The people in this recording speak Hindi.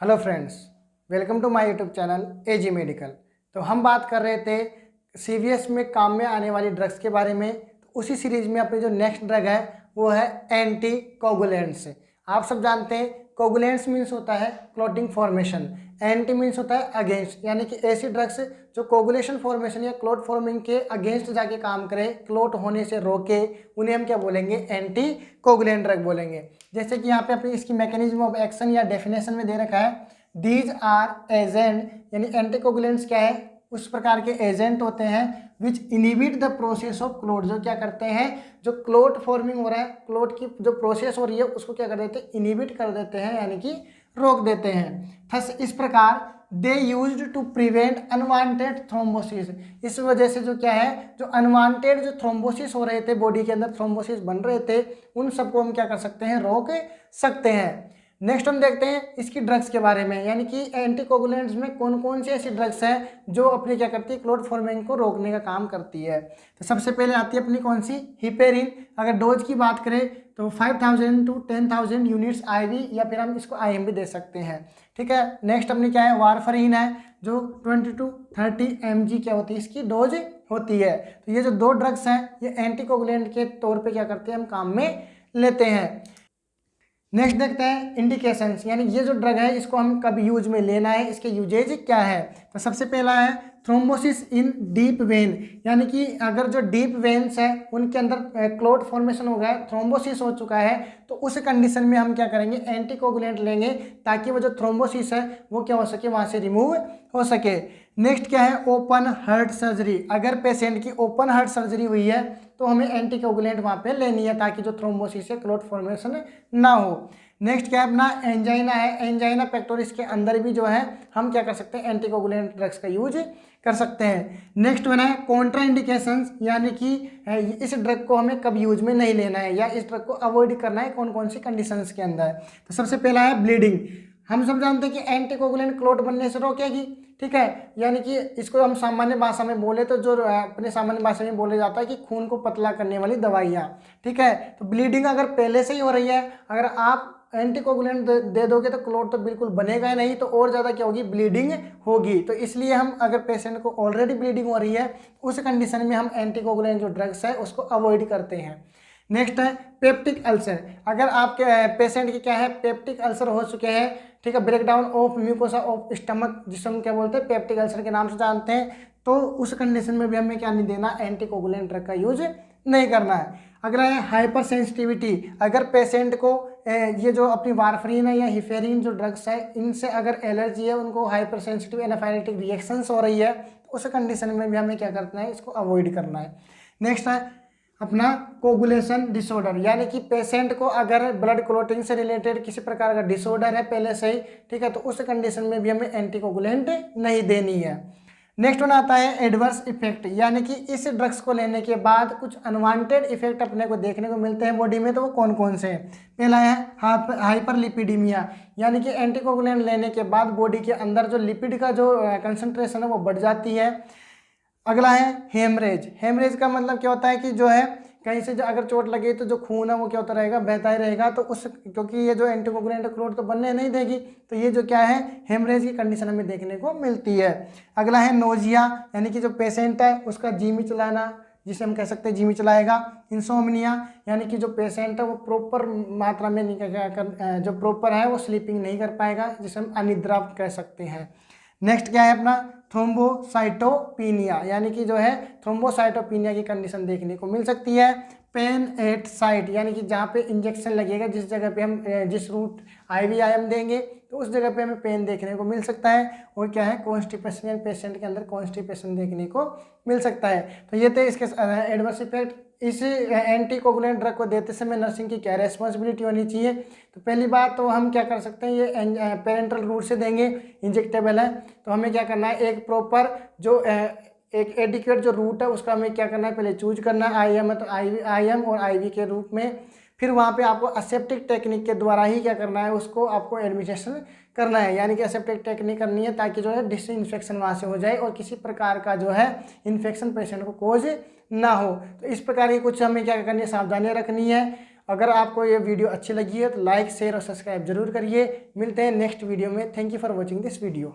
Hello friends, welcome to my YouTube channel AG medical. तो हम बात कर रहे थे सीवीएस में काम में आने वाली ड्रग्स के बारे में। तो उसी सीरीज में अपनी जो नेक्स्ट ड्रग है वो है एंटी कोगुलेंट्स। आप सब जानते हैं कोगुलेंट्स मीन्स होता है क्लॉटिंग फॉर्मेशन, एंटी मीन्स होता है अगेंस्ट, यानी कि ऐसी ड्रग्स जो कोगुलेशन फॉर्मेशन या क्लॉट फॉर्मिंग के अगेंस्ट जाके काम करे, क्लॉट होने से रोके, उन्हें हम क्या बोलेंगे? एंटी कोगुलेंट ड्रग बोलेंगे। जैसे कि यहाँ पे अपनी इसकी मैकेनिज्म ऑफ एक्शन या डेफिनेशन में दे रखा है, दीज आर एजेंट, यानी एंटीकोगुलेंट्स क्या है? उस प्रकार के एजेंट होते हैं which inhibit the process of clot, जो क्या करते हैं, जो क्लोट फॉर्मिंग हो रहा है, क्लोट की जो प्रोसेस हो रही है उसको क्या कर देते हैं? इनिबिट कर देते हैं, यानी कि रोक देते हैं। थस इस प्रकार they used to prevent unwanted thrombosis, इस वजह से जो क्या है, जो अनवांटेड जो थ्रोम्बोसिस हो रहे थे, बॉडी के अंदर थ्रोम्बोसिस बन रहे थे, उन सबको हम क्या कर सकते हैं? रोक सकते हैं। नेक्स्ट हम देखते हैं इसकी ड्रग्स के बारे में, यानी कि एंटीकोगुलेंट्स में कौन कौन सी ऐसी ड्रग्स हैं जो अपनी क्या करती है? क्लॉट फॉर्मिंग को रोकने का काम करती है। तो सबसे पहले आती है अपनी कौन सी? हिपेरिन। अगर डोज की बात करें तो 5000 to 10,000 यूनिट्स आईवी, या फिर हम इसको आईएम भी दे सकते हैं। ठीक है। नेक्स्ट अपनी क्या है? वारफरीन है, जो 20 to 30 mg क्या होती है? इसकी डोज होती है। तो ये जो दो ड्रग्स हैं ये एंटीकोगुलेंट के तौर पे क्या करते हैं? हम काम में लेते हैं। नेक्स्ट देखते हैं इंडिकेशंस, यानी ये जो ड्रग है इसको हम कब यूज में लेना है, इसके यूजेज क्या है। तो सबसे पहला है थ्रोम्बोसिस इन डीप वेन, यानी कि अगर जो डीप वेन्स है उनके अंदर क्लॉट फॉर्मेशन हो गया है, थ्रोम्बोसिस हो चुका है, तो उस कंडीशन में हम क्या करेंगे? एंटीकोगुलेंट लेंगे, ताकि वो जो थ्रोम्बोसिस है वो क्या हो सके? वहाँ से रिमूव हो सके। नेक्स्ट क्या है? Open heart surgery. अगर पेशेंट की ओपन हार्ट सर्जरी हुई है तो हमें एंटीकोगुलेंट वहाँ पे लेनी है, ताकि जो थ्रोम्बोसिस है, क्लॉट फॉर्मेशन ना हो। नेक्स्ट क्या है अपना? एंजाइना है, एंजाइना पेक्टोरिस के अंदर भी जो है हम क्या कर सकते हैं? एंटीकोगुलेंट ड्रग्स का यूज कर सकते हैं। नेक्स्ट बना है कॉन्ट्रा इंडिकेशंस, यानी कि इस ड्रग को हमें कब यूज में नहीं लेना है, या इस ड्रग को अवॉइड करना है कौन कौन सी कंडीशंस के अंदर। तो सबसे पहला है ब्लीडिंग। हम सब जानते हैं कि एंटीकोगुलेंट क्लॉट बनने से रोकेगी। ठीक है, यानी कि इसको हम सामान्य भाषा में बोले तो जो अपने सामान्य भाषा में बोले जाता है कि खून को पतला करने वाली दवाइयाँ। ठीक है, तो ब्लीडिंग अगर पहले से ही हो रही है, अगर आप एंटीकोगुलेंट दे दोगे तो क्लॉट तो बिल्कुल बनेगा ही नहीं, तो और ज़्यादा क्या होगी? ब्लीडिंग होगी। तो इसलिए हम अगर पेशेंट को ऑलरेडी ब्लीडिंग हो रही है उस कंडीशन में हम एंटीकोगुलेंट जो ड्रग्स है उसको अवॉइड करते हैं। नेक्स्ट है पेप्टिक अल्सर। अगर आपके पेशेंट की क्या है? पेप्टिक अल्सर हो चुके हैं, ठीक है, breakdown of mucosa of stomach, जिसे हम क्या बोलते हैं? पेप्टिक अल्सर के नाम से जानते हैं, तो उस कंडीशन में भी हमें क्या नहीं देना? एंटीकोगुलेंट ड्रग का यूज नहीं करना है। अगला है हाइपर सेंसिटिविटी। अगर पेशेंट को ये जो अपनी वारफरीन है या हिफेरिन जो ड्रग्स है इनसे अगर एलर्जी है, उनको हाइपर सेंसिटिव एनाफाइलेटिक रिएक्शंस हो रही है, तो उस कंडीशन में भी हमें क्या करना है? इसको अवॉइड करना है। नेक्स्ट है अपना कोगुलेशन डिसऑर्डर, यानी कि पेशेंट को अगर ब्लड क्लॉटिंग से रिलेटेड किसी प्रकार का डिसऑर्डर है पहले से ही, ठीक है, तो उस कंडीशन में भी हमें एंटीकोगुलेंट नहीं देनी है। नेक्स्ट वन आता है एडवर्स इफेक्ट, यानी कि इस ड्रग्स को लेने के बाद कुछ अनवांटेड इफेक्ट अपने को देखने को मिलते हैं बॉडी में, तो वो कौन कौन से हैं? पहला है हाइपरलिपिडीमिया, यानी कि एंटीकोगुलेंट लेने के बाद बॉडी के अंदर जो लिपिड का जो कंसंट्रेशन है वो बढ़ जाती है। अगला है हेमरेज। हेमरेज का मतलब क्या होता है कि जो है कहीं से जो अगर चोट लगे तो जो खून है वो क्या होता रहेगा? बहता ही रहेगा, तो उस क्योंकि ये जो एंटीकोगुलेंट क्लॉट तो बनने नहीं देगी, तो ये जो क्या है? हेमरेज की कंडीशन हमें देखने को मिलती है। अगला है नोजिया, यानी कि जो पेशेंट है उसका जी में चलाना, जिसे हम कह सकते हैं जी में चलाएगा। इंसोमनिया, यानी कि जो पेशेंट है वो प्रॉपर मात्रा में नहीं जो प्रॉपर है वो स्लीपिंग नहीं कर पाएगा, जिसे हम अनिद्रा कह सकते हैं। नेक्स्ट क्या है अपना? थ्रोम्बोसाइटोपिनिया, यानी कि जो है थ्रोम्बोसाइटोपिनिया की कंडीशन देखने को मिल सकती है। पेन एट साइट, यानी कि जहाँ पे इंजेक्शन लगेगा, जिस जगह पे हम जिस रूट IVIM देंगे तो उस जगह पे हमें पेन देखने को मिल सकता है। और क्या है? कॉन्स्टिपेशन, पेशेंट के अंदर कॉन्स्टिपेशन देखने को मिल सकता है। तो ये थे इसके एडवर्स इफेक्ट। इस एंटीकोगुलेंट ड्रग को देते समय नर्सिंग की क्या रिस्पॉन्सिबिलिटी होनी चाहिए? तो पहली बात तो हम क्या कर सकते हैं, ये पेरेंटल रूट से देंगे, इंजेक्टेबल है, तो हमें क्या करना है? एक प्रॉपर जो एक एडिक्वेट जो रूट है उसका हमें क्या करना है? पहले चूज करना है। IM है तो IM और IV के रूप में, फिर वहाँ पे आपको असेप्टिक टेक्निक के द्वारा ही क्या करना है? उसको आपको एडमिनिस्ट्रेशन करना है, यानी कि असेप्टिक टेक्निक करनी है, ताकि जो है डिसइंफेक्शन वहाँ से हो जाए और किसी प्रकार का जो है इन्फेक्शन पेशेंट को कोज ना हो। तो इस प्रकार की कुछ हमें क्या करनी है? सावधानियाँ रखनी है। अगर आपको ये वीडियो अच्छी लगी है तो लाइक शेयर और सब्सक्राइब जरूर करिए। मिलते हैं नेक्स्ट वीडियो में। Thank you for watching this video.